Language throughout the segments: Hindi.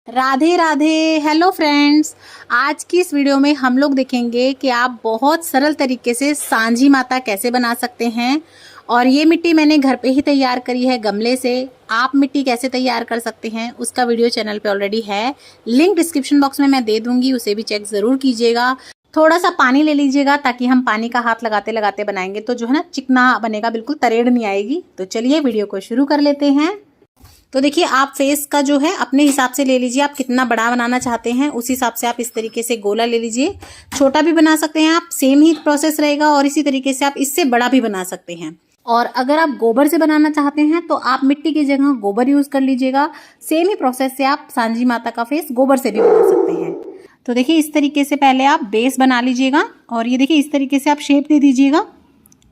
राधे राधे। हेलो फ्रेंड्स, आज की इस वीडियो में हम लोग देखेंगे कि आप बहुत सरल तरीके से सांझी माता कैसे बना सकते हैं। और ये मिट्टी मैंने घर पे ही तैयार करी है गमले से। आप मिट्टी कैसे तैयार कर सकते हैं उसका वीडियो चैनल पे ऑलरेडी है, लिंक डिस्क्रिप्शन बॉक्स में मैं दे दूंगी, उसे भी चेक ज़रूर कीजिएगा। थोड़ा सा पानी ले लीजिएगा ताकि हम पानी का हाथ लगाते लगाते बनाएंगे तो जो है ना चिकना बनेगा, बिल्कुल तरेड़ नहीं आएगी। तो चलिए वीडियो को शुरू कर लेते हैं। तो देखिए, आप फेस का जो है अपने हिसाब से ले लीजिए, आप कितना बड़ा बनाना चाहते हैं उस हिसाब से आप इस तरीके से गोला ले लीजिए। छोटा भी बना सकते हैं आप, सेम ही प्रोसेस रहेगा, और इसी तरीके से आप इससे बड़ा भी बना सकते हैं। और अगर आप गोबर से बनाना चाहते हैं तो आप मिट्टी की जगह गोबर यूज कर लीजिएगा। सेम ही प्रोसेस से आप सांझी माता का फेस गोबर से भी बना सकते हैं। तो देखिए, इस तरीके से पहले आप बेस बना लीजिएगा, और ये देखिए इस तरीके से आप शेप दे दीजिएगा,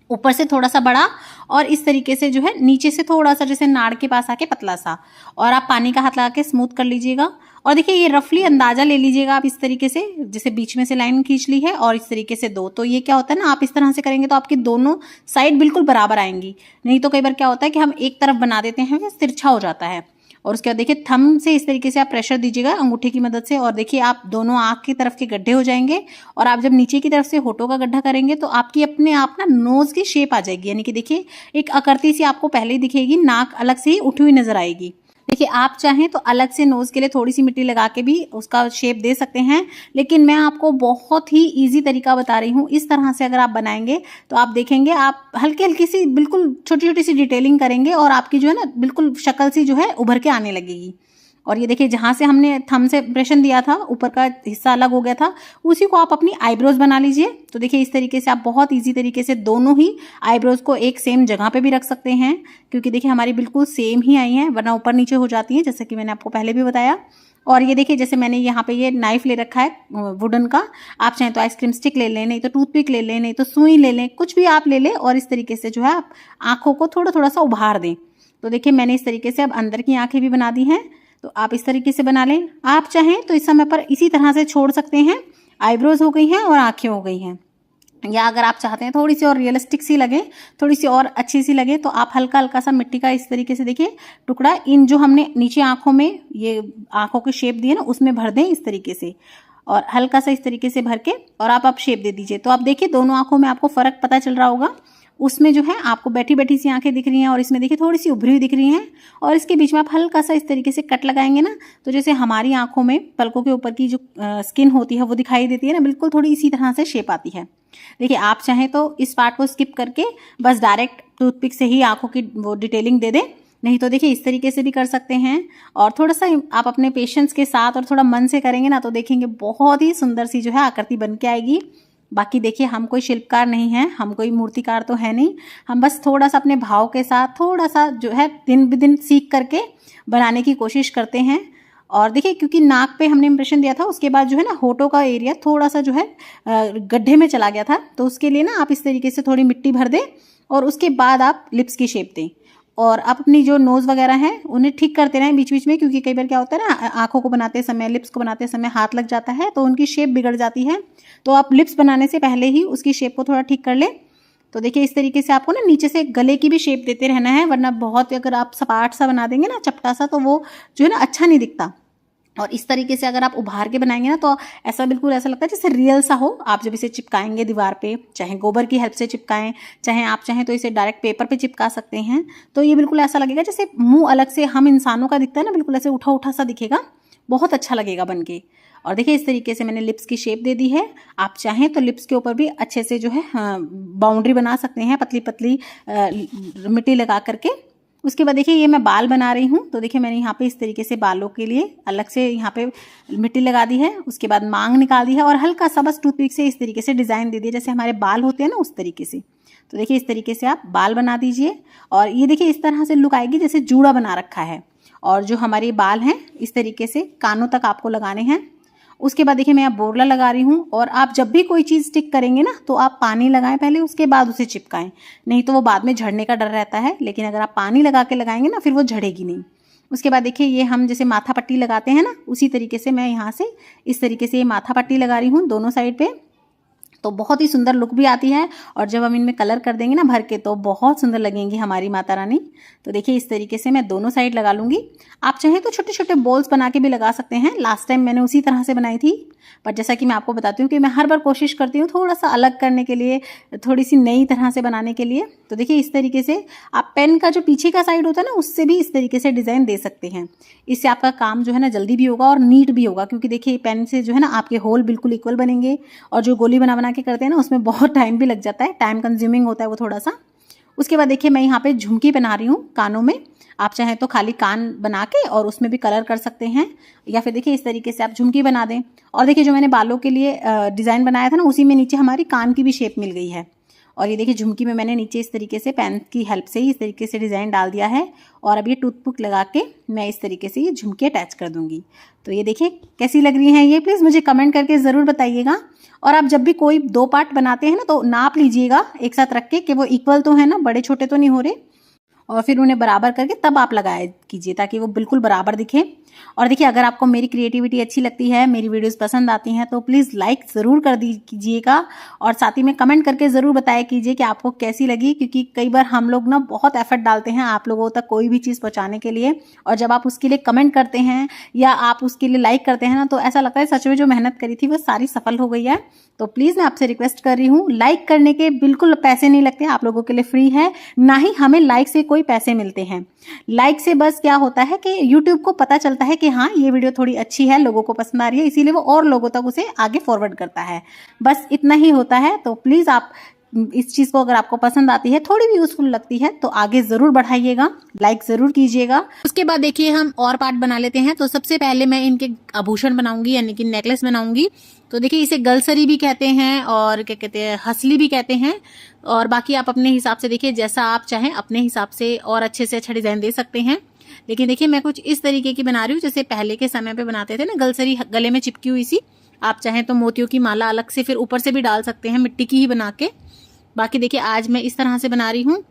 ऊपर से थोड़ा सा बड़ा और इस तरीके से जो है नीचे से थोड़ा सा जैसे नाड़ के पास आके पतला सा, और आप पानी का हाथ लगा के स्मूथ कर लीजिएगा। और देखिए, ये रफली अंदाजा ले लीजिएगा आप इस तरीके से, जैसे बीच में से लाइन खींच ली है और इस तरीके से दो। तो ये क्या होता है ना, आप इस तरह से करेंगे तो आपकी दोनों साइड बिल्कुल बराबर आएंगी। नहीं तो कई बार क्या होता है कि हम एक तरफ बना देते हैं, वो तिरछा हो जाता है। और उसके बाद देखिए, थंब से इस तरीके से आप प्रेशर दीजिएगा अंगूठे की मदद से, और देखिए आप दोनों आंख की तरफ के गड्ढे हो जाएंगे। और आप जब नीचे की तरफ से होठों का गड्ढा करेंगे तो आपकी अपने आप ना नोज की शेप आ जाएगी, यानी कि देखिए एक आकृति सी आपको पहले ही दिखेगी, नाक अलग से ही उठी हुई नजर आएगी। देखिए, आप चाहें तो अलग से नोज के लिए थोड़ी सी मिट्टी लगा के भी उसका शेप दे सकते हैं, लेकिन मैं आपको बहुत ही इजी तरीका बता रही हूँ। इस तरह से अगर आप बनाएंगे तो आप देखेंगे, आप हल्की हल्की सी बिल्कुल छोटी छोटी सी डिटेलिंग करेंगे और आपकी जो है ना बिल्कुल शक्ल सी जो है उभर के आने लगेगी। और ये देखिए, जहाँ से हमने थंब से इम्प्रेशन दिया था, ऊपर का हिस्सा अलग हो गया था, उसी को आप अपनी आईब्रोज बना लीजिए। तो देखिए, इस तरीके से आप बहुत इजी तरीके से दोनों ही आईब्रोज को एक सेम जगह पे भी रख सकते हैं, क्योंकि देखिए हमारी बिल्कुल सेम ही आई हैं, वरना ऊपर नीचे हो जाती हैं, जैसे कि मैंने आपको पहले भी बताया। और ये देखिए, जैसे मैंने यहाँ पे ये नाइफ ले रखा है वुडन का, आप चाहें तो आइसक्रीम स्टिक ले लें, नहीं तो टूथपिक ले लें, नहीं तो सुई ले लें, कुछ भी आप ले लें, और इस तरीके से जो है आप आंखों को थोड़ा थोड़ा सा उभार दें। तो देखिए, मैंने इस तरीके से अब अंदर की आंखें भी बना दी हैं, तो आप इस तरीके से बना लें। आप चाहें तो इस समय पर इसी तरह से छोड़ सकते हैं। आईब्रोज हो गई हैं और आंखें हो गई हैं। या अगर आप चाहते हैं थोड़ी सी और रियलिस्टिक सी लगे, थोड़ी सी और अच्छी सी लगे, तो आप हल्का हल्का सा मिट्टी का इस तरीके से देखिए टुकड़ा इन जो हमने नीचे आंखों में ये आंखों की शेप दी है ना, उसमें भर दें इस तरीके से, और हल्का सा इस तरीके से भर के और आप शेप दे दीजिए। तो आप देखिए, दोनों आंखों में आपको फर्क पता चल रहा होगा। उसमें जो है आपको बैठी बैठी सी आंखें दिख रही हैं, और इसमें देखिए थोड़ी सी उभरी हुई दिख रही हैं, और इसके बीच में आप हल्का सा इस तरीके से कट लगाएंगे ना, तो जैसे हमारी आंखों में पलकों के ऊपर की जो स्किन होती है वो दिखाई देती है ना, बिल्कुल थोड़ी इसी तरह से शेप आती है। देखिए, आप चाहें तो इस पार्ट को स्किप करके बस डायरेक्ट टूथपिक से ही आंखों की वो डिटेलिंग दे दें, नहीं तो देखिए इस तरीके से भी कर सकते हैं। और थोड़ा सा आप अपने पेशेंस के साथ और थोड़ा मन से करेंगे ना, तो देखेंगे बहुत ही सुंदर सी जो है आकृति बन के आएगी। बाकी देखिए, हम कोई शिल्पकार नहीं हैं, हम कोई मूर्तिकार तो है नहीं, हम बस थोड़ा सा अपने भाव के साथ थोड़ा सा जो है दिन ब दिन सीख करके बनाने की कोशिश करते हैं। और देखिए, क्योंकि नाक पे हमने इम्प्रेशन दिया था, उसके बाद जो है ना होठों का एरिया थोड़ा सा जो है गड्ढे में चला गया था, तो उसके लिए ना आप इस तरीके से थोड़ी मिट्टी भर दें, और उसके बाद आप लिप्स की शेप दें। और आप अपनी जो नोज़ वगैरह हैं उन्हें ठीक करते रहें बीच बीच में, क्योंकि कई बार क्या होता है ना, आंखों को बनाते समय, लिप्स को बनाते समय हाथ लग जाता है तो उनकी शेप बिगड़ जाती है। तो आप लिप्स बनाने से पहले ही उसकी शेप को थोड़ा ठीक कर लें। तो देखिए, इस तरीके से आपको ना नीचे से गले की भी शेप देते रहना है, वरना बहुत अगर आप सपाट सा बना देंगे ना, चपटा सा, तो वो जो है ना अच्छा नहीं दिखता। और इस तरीके से अगर आप उभार के बनाएंगे ना, तो ऐसा बिल्कुल ऐसा लगता है जैसे रियल सा हो। आप जब इसे चिपकाएंगे दीवार पे, चाहे गोबर की हेल्प से चिपकाएं, चाहे आप चाहें तो इसे डायरेक्ट पेपर पे चिपका सकते हैं, तो ये बिल्कुल ऐसा लगेगा जैसे मुंह अलग से हम इंसानों का दिखता है ना, बिल्कुल ऐसे उठा उठा सा दिखेगा, बहुत अच्छा लगेगा बन के। और देखिए, इस तरीके से मैंने लिप्स की शेप दे दी है। आप चाहें तो लिप्स के ऊपर भी अच्छे से जो है बाउंड्री बना सकते हैं, पतली पतली मिट्टी लगा करके। उसके बाद देखिए, ये मैं बाल बना रही हूँ, तो देखिए मैंने यहाँ पे इस तरीके से बालों के लिए अलग से यहाँ पे मिट्टी लगा दी है। उसके बाद मांग निकाल दी है, और हल्का सा बस टूथपिक से इस तरीके से डिज़ाइन दे दिया, जैसे हमारे बाल होते हैं ना उस तरीके से। तो देखिए, इस तरीके से आप बाल बना दीजिए, और ये देखिए इस तरह से लुक आएगी जैसे जूड़ा बना रखा है। और जो हमारे बाल हैं इस तरीके से कानों तक आपको लगाने हैं। उसके बाद देखिए, मैं अब बोरला लगा रही हूँ। और आप जब भी कोई चीज़ स्टिक करेंगे ना, तो आप पानी लगाएं पहले, उसके बाद उसे चिपकाएं, नहीं तो वो बाद में झड़ने का डर रहता है। लेकिन अगर आप पानी लगा के लगाएंगे ना, फिर वो झड़ेगी नहीं। उसके बाद देखिए, ये हम जैसे माथा पट्टी लगाते हैं ना, उसी तरीके से मैं यहाँ से इस तरीके से ये माथा पट्टी लगा रही हूँ दोनों साइड पे। तो बहुत ही सुंदर लुक भी आती है। और जब हम इनमें कलर कर देंगे ना भर के तो बहुत सुंदर लगेंगी हमारी माता रानी। तो देखिए इस तरीके से मैं दोनों साइड लगा लूँगी। आप चाहें तो छोटे छोटे बॉल्स बना के भी लगा सकते हैं। लास्ट टाइम मैंने उसी तरह से बनाई थी, पर जैसा कि मैं आपको बताती हूँ कि मैं हर बार कोशिश करती हूँ थोड़ा सा अलग करने के लिए, थोड़ी सी नई तरह से बनाने के लिए। तो देखिए इस तरीके से आप पेन का जो पीछे का साइड होता है ना उससे भी इस तरीके से डिज़ाइन दे सकते हैं। इससे आपका काम जो है ना जल्दी भी होगा और नीट भी होगा, क्योंकि देखिए पेन से जो है ना आपके होल बिल्कुल इक्वल बनेंगे। और जो गोली बना के करते हैं ना उसमें बहुत टाइम भी लग जाता है, टाइम कंज्यूमिंग होता है वो थोड़ा सा। उसके बाद देखिए मैं यहाँ पे झुमकी बना रही हूँ कानों में। आप चाहें तो खाली कान बना के और उसमें भी कलर कर सकते हैं, या फिर देखिए इस तरीके से आप झुमकी बना दें। और देखिए जो मैंने बालों के लिए डिज़ाइन बनाया था ना उसी में नीचे हमारी कान की भी शेप मिल गई है। और ये देखिए झुमकी में मैंने नीचे इस तरीके से पेन की हेल्प से ही इस तरीके से डिज़ाइन डाल दिया है। और अब ये टूथपिक लगा के मैं इस तरीके से ये झुमकी अटैच कर दूंगी। तो ये देखिए कैसी लग रही हैं ये, प्लीज़ मुझे कमेंट करके ज़रूर बताइएगा। और आप जब भी कोई 2 पार्ट बनाते हैं ना तो नाप लीजिएगा एक साथ रख के कि वो इक्वल तो है ना, बड़े छोटे तो नहीं हो रहे, और फिर उन्हें बराबर करके तब आप लगाए कीजिए ताकि वो बिल्कुल बराबर दिखे। और देखिए अगर आपको मेरी क्रिएटिविटी अच्छी लगती है, मेरी वीडियोस पसंद आती हैं तो प्लीज़ लाइक ज़रूर कर कीजिएगा और साथ ही में कमेंट करके ज़रूर बताया कीजिए कि आपको कैसी लगी। क्योंकि कई बार हम लोग ना बहुत एफर्ट डालते हैं आप लोगों तक कोई भी चीज़ पहुँचाने के लिए, और जब आप उसके लिए कमेंट करते हैं या आप उसके लिए लाइक करते हैं ना तो ऐसा लगता है सच में जो मेहनत करी थी वो सारी सफल हो गई है। तो प्लीज़ मैं आपसे रिक्वेस्ट कर रही हूँ, लाइक करने के बिल्कुल पैसे नहीं लगते, आप लोगों के लिए फ्री है, ना ही हमें लाइक से कोई पैसे मिलते हैं। लाइक से बस क्या होता है कि YouTube को पता चलता है कि हाँ ये वीडियो थोड़ी अच्छी है, लोगों को पसंद आ रही है, इसीलिए वो और लोगों तक उसे आगे फॉरवर्ड करता है, बस इतना ही होता है। तो प्लीज़ आप इस चीज़ को अगर आपको पसंद आती है, थोड़ी भी यूजफुल लगती है तो आगे ज़रूर बढ़ाइएगा, लाइक ज़रूर कीजिएगा। उसके बाद देखिए हम और पार्ट बना लेते हैं। तो सबसे पहले मैं इनके आभूषण बनाऊंगी, यानी कि नेकलेस बनाऊंगी। तो देखिए इसे गलसरी भी कहते हैं और क्या कहते हैं, हसली भी कहते हैं। और बाकी आप अपने हिसाब से देखिए जैसा आप चाहें अपने हिसाब से और अच्छे से अच्छा डिज़ाइन दे सकते हैं। लेकिन देखिए मैं कुछ इस तरीके की बना रही हूँ जैसे पहले के समय पे बनाते थे ना, गलसरी गले में चिपकी हुई सी। आप चाहें तो मोतियों की माला अलग से फिर ऊपर से भी डाल सकते हैं, मिट्टी की ही बना के। बाकी देखिए आज मैं इस तरह से बना रही हूँ।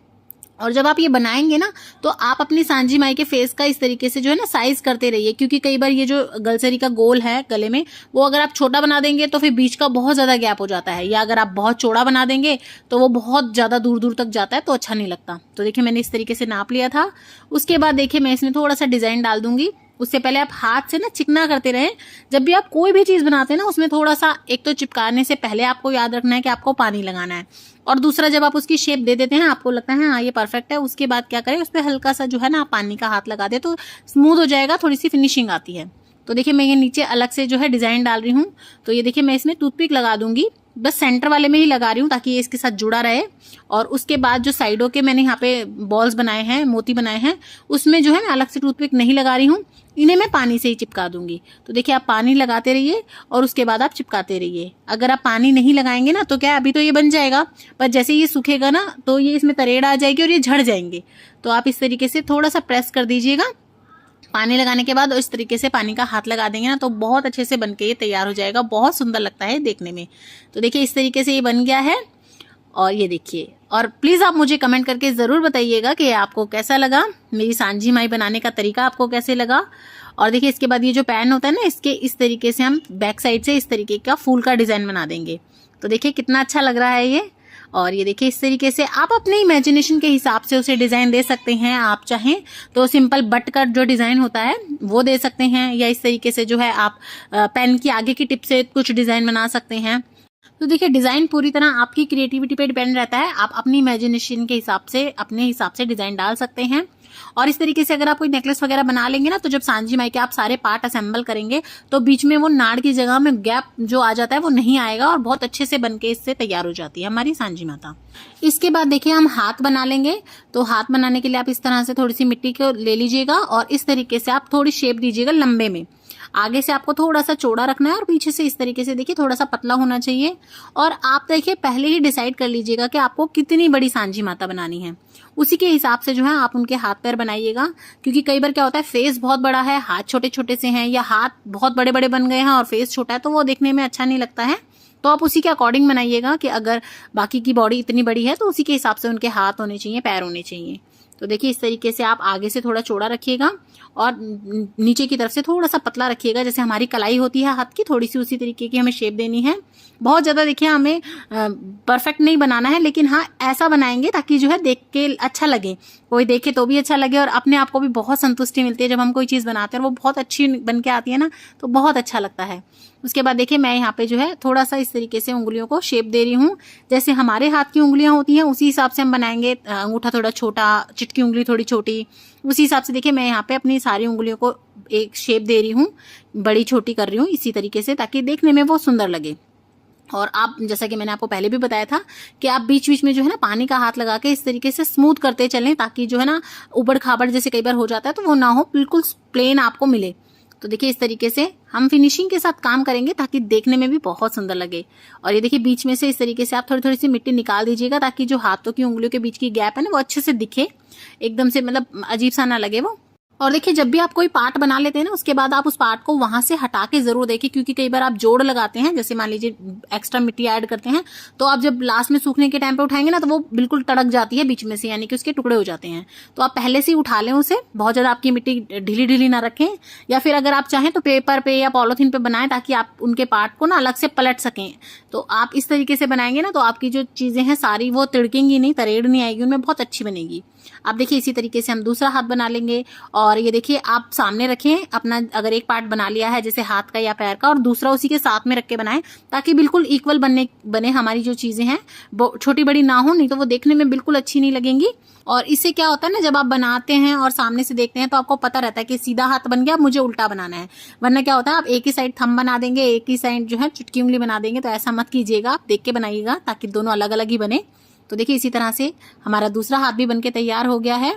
और जब आप ये बनाएंगे ना तो आप अपनी सांझी माई के फेस का इस तरीके से जो है ना साइज करते रहिए, क्योंकि कई बार ये जो गलसरी का गोल है गले में वो अगर आप छोटा बना देंगे तो फिर बीच का बहुत ज़्यादा गैप हो जाता है, या अगर आप बहुत चौड़ा बना देंगे तो वो बहुत ज़्यादा दूर दूर तक जाता है तो अच्छा नहीं लगता। तो देखिए मैंने इस तरीके से नाप लिया था। उसके बाद देखिए मैं इसमें थोड़ा सा डिज़ाइन डाल दूंगी। उससे पहले आप हाथ से ना चिकना करते रहें। जब भी आप कोई भी चीज़ बनाते हैं ना उसमें थोड़ा सा, एक तो चिपकाने से पहले आपको याद रखना है कि आपको पानी लगाना है, और दूसरा जब आप उसकी शेप दे देते हैं आपको लगता है हाँ ये परफेक्ट है, उसके बाद क्या करें उस पर हल्का सा जो है ना आप पानी का हाथ लगा दे तो स्मूथ हो जाएगा, थोड़ी सी फिनिशिंग आती है। तो देखिए मैं ये नीचे अलग से जो है डिज़ाइन डाल रही हूँ। तो ये देखिए मैं इसमें टूथपिक लगा दूंगी, बस सेंटर वाले में ही लगा रही हूँ ताकि ये इसके साथ जुड़ा रहे। और उसके बाद जो साइडों के मैंने यहाँ पे बॉल्स बनाए हैं, मोती बनाए हैं, उसमें जो है मैं अलग से टूथपिक नहीं लगा रही हूँ, इन्हें मैं पानी से ही चिपका दूंगी। तो देखिए आप पानी लगाते रहिए और उसके बाद आप चिपकाते रहिए। अगर आप पानी नहीं लगाएंगे ना तो क्या अभी तो ये बन जाएगा, पर जैसे ये सूखेगा ना तो ये इसमें तरेड़ आ जाएगी और ये झड़ जाएंगे। तो आप इस तरीके से थोड़ा सा प्रेस कर दीजिएगा पानी लगाने के बाद, और इस तरीके से पानी का हाथ लगा देंगे ना तो बहुत अच्छे से बनके ये तैयार हो जाएगा, बहुत सुंदर लगता है देखने में। तो देखिए इस तरीके से ये बन गया है। और ये देखिए, और प्लीज़ आप मुझे कमेंट करके ज़रूर बताइएगा कि आपको कैसा लगा, मेरी सांझी माई बनाने का तरीका आपको कैसे लगा। और देखिए इसके बाद ये जो पैन होता है ना, इसके इस तरीके से हम बैक साइड से इस तरीके का फूल का डिज़ाइन बना देंगे। तो देखिए कितना अच्छा लग रहा है ये। और ये देखिए इस तरीके से आप अपने इमेजिनेशन के हिसाब से उसे डिज़ाइन दे सकते हैं। आप चाहें तो सिंपल बट का जो डिज़ाइन होता है वो दे सकते हैं, या इस तरीके से जो है आप पेन की आगे की टिप से कुछ डिज़ाइन बना सकते हैं। तो देखिए डिज़ाइन पूरी तरह आपकी क्रिएटिविटी पे डिपेंड रहता है, आप अपनी इमेजिनेशन के हिसाब से अपने हिसाब से डिज़ाइन डाल सकते हैं। और इस तरीके से अगर आप कोई नेकलेस वगैरह बना लेंगे ना तो जब सांझी माई के आप सारे पार्ट असेंबल करेंगे तो बीच में वो नाड़ की जगह में गैप जो आ जाता है वो नहीं आएगा, और बहुत अच्छे से बनके इससे तैयार हो जाती है हमारी सांझी माता। इसके बाद देखिए हम हाथ बना लेंगे। तो हाथ बनाने के लिए आप इस तरह से थोड़ी सी मिट्टी को ले लीजिएगा और इस तरीके से आप थोड़ी शेप दीजिएगा लंबे में। आगे से आपको थोड़ा सा चौड़ा रखना है और पीछे से इस तरीके से देखिए थोड़ा सा पतला होना चाहिए। और आप देखिए पहले ही डिसाइड कर लीजिएगा कि आपको कितनी बड़ी सांझी माता बनानी है, उसी के हिसाब से जो है आप उनके हाथ पैर बनाइएगा। क्योंकि कई बार क्या होता है फेस बहुत बड़ा है, हाथ छोटे छोटे से हैं, या हाथ बहुत बड़े बड़े बन गए हैं और फेस छोटा है, तो वो देखने में अच्छा नहीं लगता है। तो आप उसी के अकॉर्डिंग बनाइएगा कि अगर बाकी की बॉडी इतनी बड़ी है तो उसी के हिसाब से उनके हाथ होने चाहिए, पैर होने चाहिए। तो देखिए इस तरीके से आप आगे से थोड़ा चौड़ा रखिएगा और नीचे की तरफ से थोड़ा सा पतला रखिएगा, जैसे हमारी कलाई होती है हाथ की, थोड़ी सी उसी तरीके की हमें शेप देनी है। बहुत ज़्यादा देखिए हमें परफेक्ट नहीं बनाना है, लेकिन हाँ ऐसा बनाएंगे ताकि जो है देख के अच्छा लगे, कोई देखे तो भी अच्छा लगे और अपने आप को भी बहुत संतुष्टि मिलती है। जब हम कोई चीज़ बनाते हैं और वो बहुत अच्छी बन के आती है ना, तो बहुत अच्छा लगता है। उसके बाद देखिए मैं यहाँ पे जो है थोड़ा सा इस तरीके से उंगलियों को शेप दे रही हूँ, जैसे हमारे हाथ की उंगलियां होती हैं उसी हिसाब से हम बनाएंगे। अंगूठा थोड़ा छोटा, चिटकी उंगली थोड़ी छोटी, उसी हिसाब से देखिए मैं यहाँ पे अपनी सारी उंगलियों को एक शेप दे रही हूँ, बड़ी छोटी कर रही हूँ इसी तरीके से, ताकि देखने में वो सुंदर लगे। और आप जैसा कि मैंने आपको पहले भी बताया था कि आप बीच बीच में जो है ना पानी का हाथ लगा के इस तरीके से स्मूथ करते चलें, ताकि जो है ना उबड़ खाबड़ जैसे कई बार हो जाता है तो वो ना हो, बिल्कुल प्लेन आपको मिले। तो देखिए इस तरीके से हम फिनिशिंग के साथ काम करेंगे ताकि देखने में भी बहुत सुंदर लगे। और ये देखिए बीच में से इस तरीके से आप थोड़ी थोड़ी सी मिट्टी निकाल दीजिएगा, ताकि जो हाथों की उंगलियों के बीच की गैप है ना वो अच्छे से दिखे, एकदम से मतलब अजीब सा ना लगे वो। और देखिए जब भी आप कोई पार्ट बना लेते हैं ना, उसके बाद आप उस पार्ट को वहां से हटा के जरूर देखें, क्योंकि कई बार आप जोड़ लगाते हैं, जैसे मान लीजिए एक्स्ट्रा मिट्टी ऐड करते हैं, तो आप जब लास्ट में सूखने के टाइम पे उठाएंगे ना तो वो बिल्कुल टड़क जाती है बीच में से, यानी कि उसके टुकड़े हो जाते हैं। तो आप पहले से ही उठा लें उसे, बहुत ज्यादा आपकी मिट्टी ढीली ढीली ना रखें, या फिर अगर आप चाहें तो पेपर पे या पॉलिथीन पे बनाएं, ताकि आप उनके पार्ट को ना अलग से पलट सकें। तो आप इस तरीके से बनाएंगे ना तो आपकी जो चीजें हैं सारी वो तिड़केंगी नहीं, तरेड़ नहीं आएगी, उनमें बहुत अच्छी बनेगी। आप देखिए इसी तरीके से हम दूसरा हाथ बना लेंगे। और ये देखिए आप सामने रखें अपना, अगर एक पार्ट बना लिया है जैसे हाथ का या पैर का, और दूसरा उसी के साथ में रख के बनाएं, ताकि बिल्कुल इक्वल बने हमारी जो चीजें हैं, छोटी बड़ी ना हो, नहीं तो वो देखने में बिल्कुल अच्छी नहीं लगेंगी। और इससे क्या होता है ना, जब आप बनाते हैं और सामने से देखते हैं तो आपको पता रहता है कि सीधा हाथ बन गया, अब मुझे उल्टा बनाना है। वरना क्या होता है, आप एक ही साइड थंब बना देंगे, एक ही साइड जो है चुटकी उंगली बना देंगे। तो ऐसा मत कीजिएगा, आप देख के बनाइएगा ताकि दोनों अलग अलग ही बने। तो देखिए इसी तरह से हमारा दूसरा हाथ भी बनके तैयार हो गया है।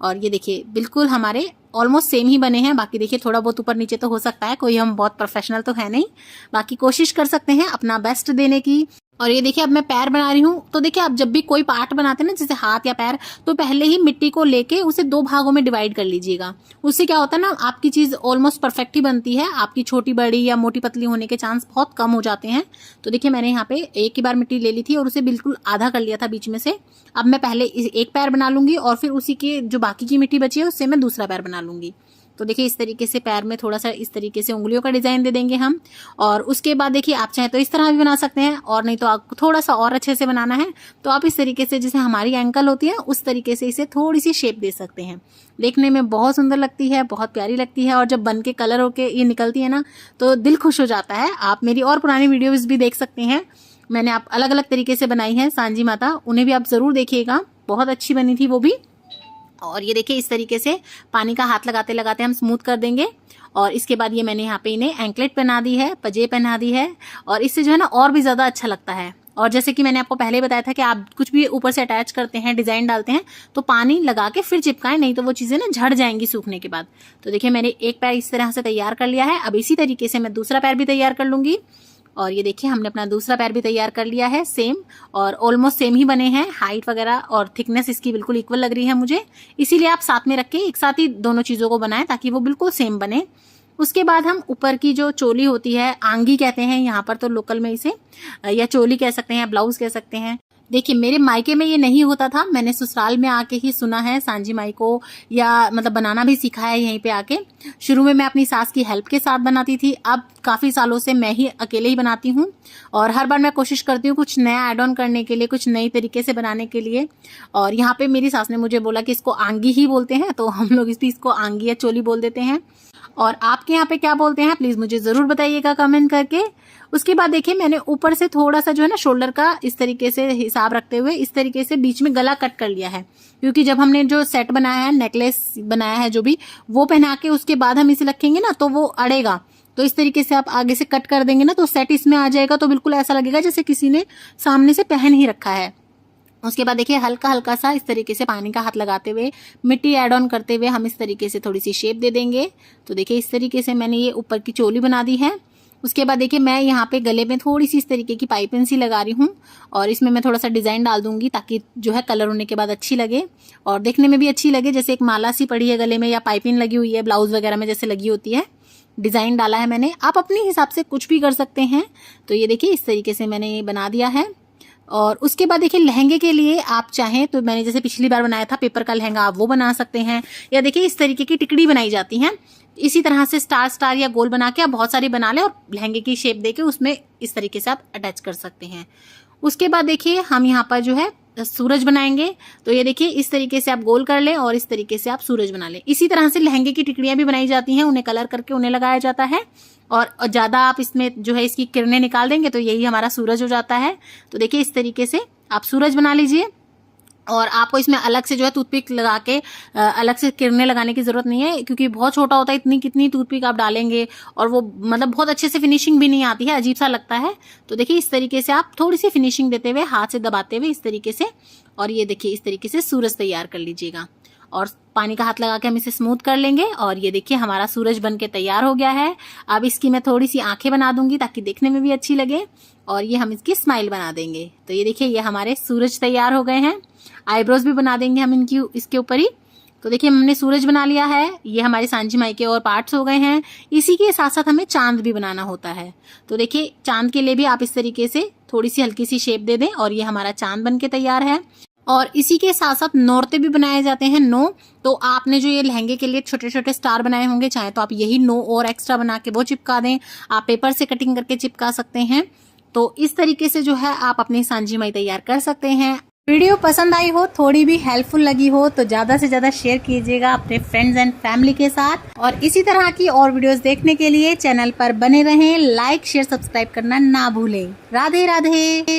और ये देखिए बिल्कुल हमारे ऑलमोस्ट सेम ही बने हैं। बाकी देखिए थोड़ा बहुत ऊपर नीचे तो हो सकता है, कोई हम बहुत प्रोफेशनल तो है नहीं, बाकी कोशिश कर सकते हैं अपना बेस्ट देने की। और ये देखिए अब मैं पैर बना रही हूँ। तो देखिए आप जब भी कोई पार्ट बनाते हैं ना, जैसे हाथ या पैर, तो पहले ही मिट्टी को लेके उसे 2 भागों में डिवाइड कर लीजिएगा। उससे क्या होता है ना, आपकी चीज ऑलमोस्ट परफेक्ट ही बनती है, आपकी छोटी बड़ी या मोटी पतली होने के चांस बहुत कम हो जाते हैं। तो देखिए मैंने यहाँ पे एक ही बार मिट्टी ले ली थी और उसे बिल्कुल आधा कर लिया था बीच में से। अब मैं पहले एक पैर बना लूंगी और फिर उसी के जो बाकी की मिट्टी बची है उससे मैं दूसरा पैर बना लूंगी। तो देखिए इस तरीके से पैर में थोड़ा सा इस तरीके से उंगलियों का डिजाइन दे देंगे हम। और उसके बाद देखिए आप चाहे तो इस तरह भी बना सकते हैं, और नहीं तो आपको थोड़ा सा और अच्छे से बनाना है तो आप इस तरीके से, जैसे हमारी एंकल होती है उस तरीके से इसे थोड़ी सी शेप दे सकते हैं। देखने में बहुत सुंदर लगती है, बहुत प्यारी लगती है, और जब बन के कलर होके ये निकलती है ना तो दिल खुश हो जाता है। आप मेरी और पुरानी वीडियोज भी देख सकते हैं, मैंने आप अलग अलग तरीके से बनाई है सांझी माता, उन्हें भी आप जरूर देखिएगा, बहुत अच्छी बनी थी वो भी। और ये देखिए इस तरीके से पानी का हाथ लगाते लगाते हम स्मूथ कर देंगे। और इसके बाद ये मैंने यहाँ पे इन्हें एंकलेट पहना दी है, पजे पहना दी है, और इससे जो है ना और भी ज्यादा अच्छा लगता है। और जैसे कि मैंने आपको पहले बताया था कि आप कुछ भी ऊपर से अटैच करते हैं, डिजाइन डालते हैं, तो पानी लगा के फिर चिपकाएं, नहीं तो वो चीजें ना झड़ जाएंगी सूखने के बाद। तो देखिए मैंने एक पैर इस तरह से तैयार कर लिया है। अब इसी तरीके से मैं दूसरा पैर भी तैयार कर लूंगी। और ये देखिए हमने अपना दूसरा पैर भी तैयार कर लिया है सेम, और ऑलमोस्ट सेम ही बने हैं, हाइट वगैरह और थिकनेस इसकी बिल्कुल इक्वल लग रही है मुझे। इसीलिए आप साथ में रख के एक साथ ही दोनों चीजों को बनाएं ताकि वो बिल्कुल सेम बने। उसके बाद हम ऊपर की जो चोली होती है, आंगी कहते हैं यहाँ पर तो लोकल में इसे, या चोली कह सकते हैं, ब्लाउज कह सकते हैं। देखिए मेरे मायके में ये नहीं होता था, मैंने ससुराल में आके ही सुना है सांझी माई को, या मतलब बनाना भी सीखा है यहीं पे आके। शुरू में मैं अपनी सास की हेल्प के साथ बनाती थी, अब काफी सालों से मैं ही अकेले ही बनाती हूँ। और हर बार मैं कोशिश करती हूँ कुछ नया ऐड ऑन करने के लिए, कुछ नई तरीके से बनाने के लिए। और यहाँ पे मेरी सास ने मुझे बोला कि इसको आंगी ही बोलते हैं, तो हम लोग इस चीज को आंगी या चोली बोल देते हैं। और आपके यहाँ पे क्या बोलते हैं प्लीज मुझे जरूर बताइएगा कमेंट करके। उसके बाद देखिए मैंने ऊपर से थोड़ा सा जो है ना शोल्डर का इस तरीके से हिसाब रखते हुए इस तरीके से बीच में गला कट कर लिया है, क्योंकि जब हमने जो सेट बनाया है, नेकलेस बनाया है जो भी, वो पहना के उसके बाद हम इसे रखेंगे ना तो वो अड़ेगा। तो इस तरीके से आप आगे से कट कर देंगे ना तो सेट इसमें आ जाएगा, तो बिल्कुल ऐसा लगेगा जैसे किसी ने सामने से पहन ही रखा है। उसके बाद देखिए हल्का हल्का सा इस तरीके से पानी का हाथ लगाते हुए, मिट्टी ऐड ऑन करते हुए हम इस तरीके से थोड़ी सी शेप दे देंगे। तो देखिए इस तरीके से मैंने ये ऊपर की चोली बना दी है। उसके बाद देखिए मैं यहाँ पे गले में थोड़ी सी इस तरीके की पाइपिंग सी लगा रही हूँ, और इसमें मैं थोड़ा सा डिजाइन डाल दूंगी ताकि जो है कलर होने के बाद अच्छी लगे और देखने में भी अच्छी लगे, जैसे एक माला सी पड़ी है गले में या पाइपिंग लगी हुई है ब्लाउज वगैरह में जैसे लगी होती है। डिजाइन डाला है मैंने, आप अपने हिसाब से कुछ भी कर सकते हैं। तो ये देखिए इस तरीके से मैंने ये बना दिया है। और उसके बाद देखिए लहंगे के लिए आप चाहें तो मैंने जैसे पिछली बार बनाया था पेपर का लहंगा, आप वो बना सकते हैं, या देखिए इस तरीके की टिकड़ी बनाई जाती है। इसी तरह से स्टार स्टार या गोल बना के आप बहुत सारी बना लें और लहंगे की शेप देके उसमें इस तरीके से आप अटैच कर सकते हैं। उसके बाद देखिए हम यहाँ पर जो है सूरज बनाएंगे। तो ये देखिए इस तरीके से आप गोल कर लें और इस तरीके से आप सूरज बना लें। इसी तरह से लहंगे की टिकड़ियां भी बनाई जाती हैं, उन्हें कलर करके उन्हें लगाया जाता है और ज़्यादा आप इसमें जो है इसकी किरणें निकाल देंगे तो यही हमारा सूरज हो जाता है। तो देखिए इस तरीके से आप सूरज बना लीजिए और आपको इसमें अलग से जो है टूथपिक लगा के अलग से किरणें लगाने की जरूरत नहीं है, क्योंकि बहुत छोटा होता है, इतनी कितनी टूथपिक आप डालेंगे और वो मतलब बहुत अच्छे से फिनिशिंग भी नहीं आती है, अजीब सा लगता है। तो देखिए इस तरीके से आप थोड़ी सी फिनिशिंग देते हुए हाथ से दबाते हुए इस तरीके से, और ये देखिए इस तरीके से सूरज तैयार कर लीजिएगा और पानी का हाथ लगा के हम इसे स्मूथ कर लेंगे। और ये देखिए हमारा सूरज बन के तैयार हो गया है। अब इसकी मैं थोड़ी सी आंखें बना दूंगी ताकि देखने में भी अच्छी लगे, और ये हम इसकी स्माइल बना देंगे। तो ये देखिए ये हमारे सूरज तैयार हो गए हैं। आईब्रोज भी बना देंगे हम इनकी इसके ऊपर ही। तो देखिए हमने सूरज बना लिया है, ये हमारी सांझी माई के और पार्ट्स हो गए हैं। इसी के साथ साथ हमें चांद भी बनाना होता है। तो देखिए चांद के लिए भी आप इस तरीके से थोड़ी सी हल्की सी शेप दे दें और ये हमारा चांद बन के तैयार है। और इसी के साथ साथ नौरते भी बनाए जाते हैं, नो। तो आपने जो ये लहंगे के लिए छोटे छोटे स्टार बनाए होंगे, चाहे तो आप यही नो और एक्स्ट्रा बना के वो चिपका दें, आप पेपर से कटिंग करके चिपका सकते हैं। तो इस तरीके से जो है आप अपनी सांझी माई तैयार कर सकते हैं। वीडियो पसंद आई हो, थोड़ी भी हेल्पफुल लगी हो तो ज्यादा से ज्यादा शेयर कीजिएगा अपने फ्रेंड्स एंड फैमिली के साथ। और इसी तरह की और वीडियोस देखने के लिए चैनल पर बने रहें। लाइक शेयर सब्सक्राइब करना ना भूलें। राधे राधे।